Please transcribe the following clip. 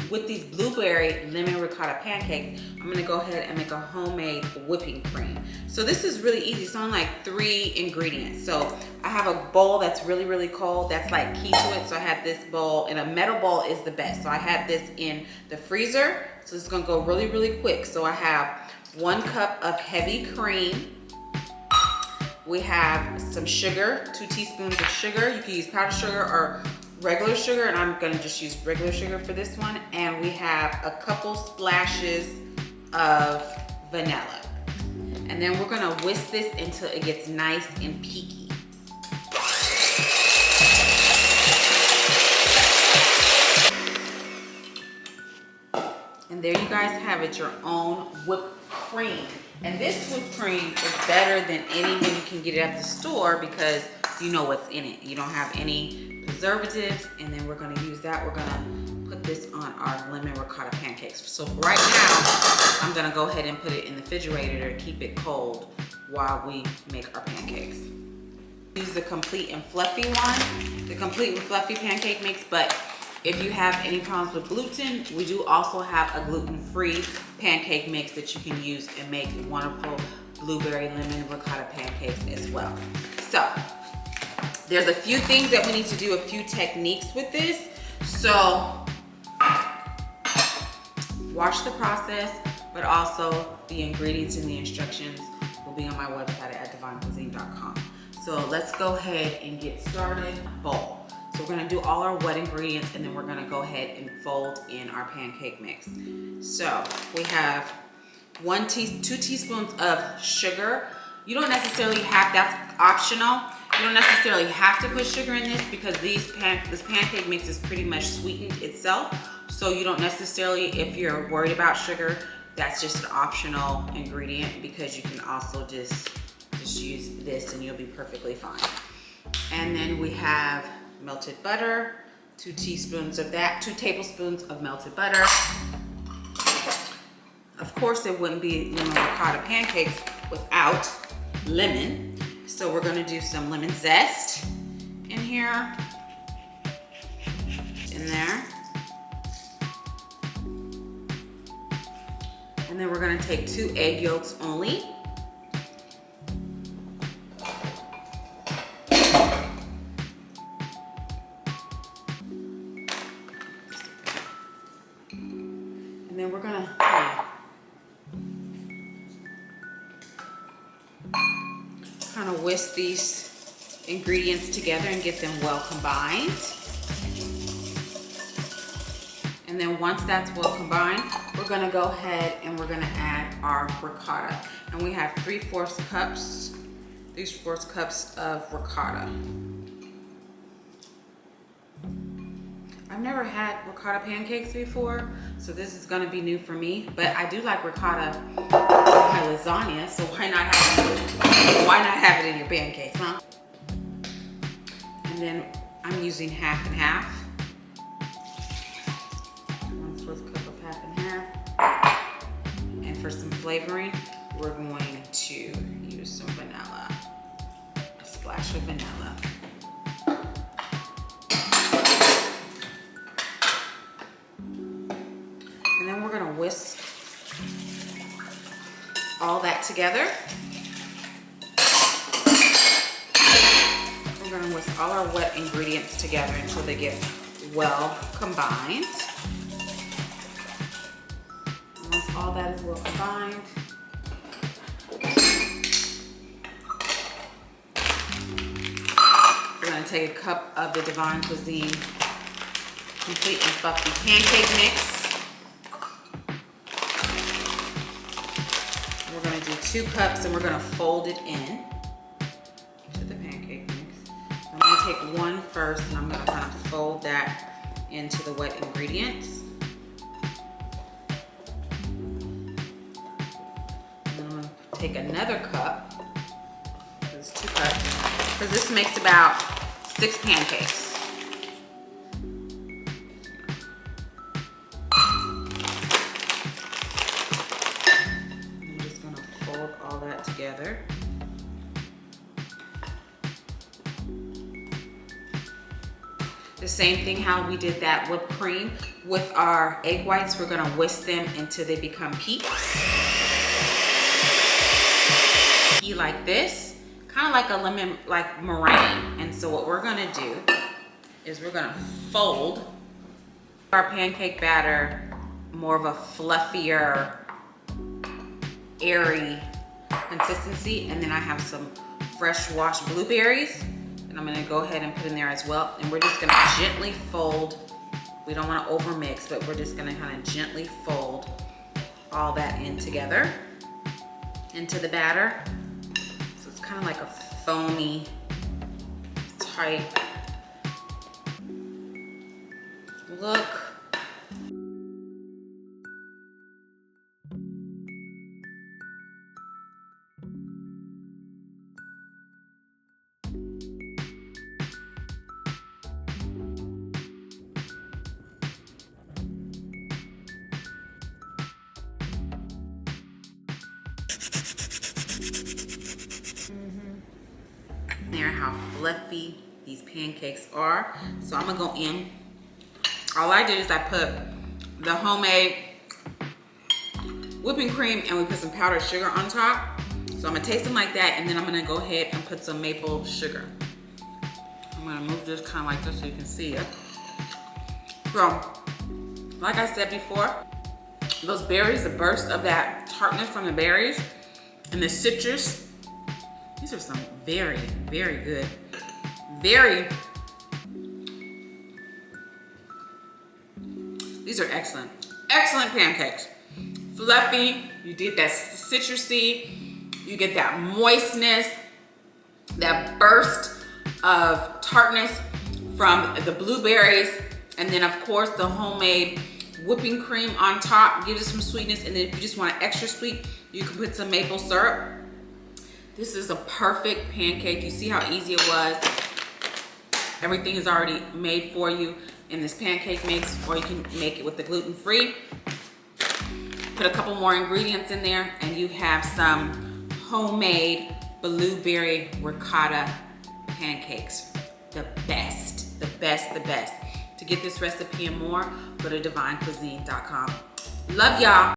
with these blueberry lemon ricotta pancakes, I'm gonna go ahead and make a homemade whipping cream. So this is really easy. It's only like 3 ingredients. So I have a bowl that's really cold. That's like key to it. So I have this bowl, and a metal bowl is the best. So I have this in the freezer. So it's gonna go really quick. So I have 1 cup of heavy cream. We have some sugar, 2 teaspoons of sugar. You can use powdered sugar or regular sugar, and I'm gonna just use regular sugar for this one. And we have a couple splashes of vanilla. And then we're gonna whisk this until it gets nice and peaky. And there you guys have it, your own whipped cream. And this whipped cream is better than any when you can get it at the store because you know what's in it. You don't have any preservatives, and then we're gonna use that. We're gonna put this on our lemon ricotta pancakes. So right now, I'm gonna go ahead and put it in the refrigerator to keep it cold while we make our pancakes. Use the complete and fluffy one, the complete and fluffy pancake mix, but if you have any problems with gluten, we do also have a gluten-free pancake mix that you can use and make wonderful blueberry lemon ricotta pancakes as well. So there's a few things that we need to do, a few techniques with this. So watch the process, but also the ingredients and the instructions will be on my website at DivineKuizine.com. So let's go ahead and get started. Bowl. So we're gonna do all our wet ingredients, and then we're gonna go ahead and fold in our pancake mix. So we have 2 teaspoons of sugar. You don't necessarily have, that's optional. You don't necessarily have to put sugar in this because this pancake mix is pretty much sweetened itself. So you don't necessarily, if you're worried about sugar, that's just an optional ingredient because you can also just use this and you'll be perfectly fine. And then we have melted butter, 2 teaspoons of that, 2 tablespoons of melted butter. Of course, there wouldn't be lemon ricotta pancakes without lemon. So we're gonna do some lemon zest in here, in there. And then we're gonna take 2 egg yolks only. And then we're gonna kind of whisk these ingredients together and get them well combined. And then once that's well combined, we're gonna go ahead and we're gonna add our ricotta. And we have 3/4 cups of ricotta. I've never had ricotta pancakes before, so this is gonna be new for me, but I do like ricotta in my lasagna, so why not have it in your pancakes, huh? And then I'm using half and half. 1/4 cup of half and half. And for some flavoring, we're going to use some vanilla, a splash of vanilla. And then we're gonna whisk all that together. We're gonna whisk all our wet ingredients together until they get well combined. And once all that is well combined, we're gonna take a cup of the DivineKuizine Complete and Fluffy Pancake Mix. We're gonna do 2 cups and we're gonna fold it in to the pancake mix. I'm gonna take 1 first and I'm gonna kind of fold that into the wet ingredients. And then I'm gonna take another cup, there's 2 cups, because this makes about 6 pancakes. Together. same thing how we did that whipped cream with our egg whites. We're gonna whisk them until they become peaks. Like this, kind of like a lemon, like meringue. And so what we're gonna do is we're gonna fold our pancake batter, more of a fluffier, airy consistency. And then I have some fresh washed blueberries, and I'm gonna go ahead and put in there as well. And we're just gonna gently fold. We don't wanna overmix, but we're just gonna kind of gently fold all that in together into the batter. Kind of like a foamy type look. There, how fluffy these pancakes are. So I'm gonna go in. All I did is I put the homemade whipping cream and we put some powdered sugar on top. So I'm gonna taste them like that, and then I'm gonna go ahead and put some maple sugar. I'm gonna move this kind of like this so you can see it. So, like I said before, those berries, the burst of that tartness from the berries and the citrus, these are some very, very good, these are excellent, excellent pancakes. Fluffy, you get that citrusy, you get that moistness, that burst of tartness from the blueberries, and then of course the homemade whipping cream on top gives it some sweetness. And then if you just want it extra sweet, you can put some maple syrup. This is a perfect pancake. You see how easy it was. Everything is already made for you in this pancake mix, or you can make it with the gluten-free. Put a couple more ingredients in there and you have some homemade blueberry ricotta pancakes. The best, the best, the best. To get this recipe and more, go to DivineKuizine.com. Love y'all.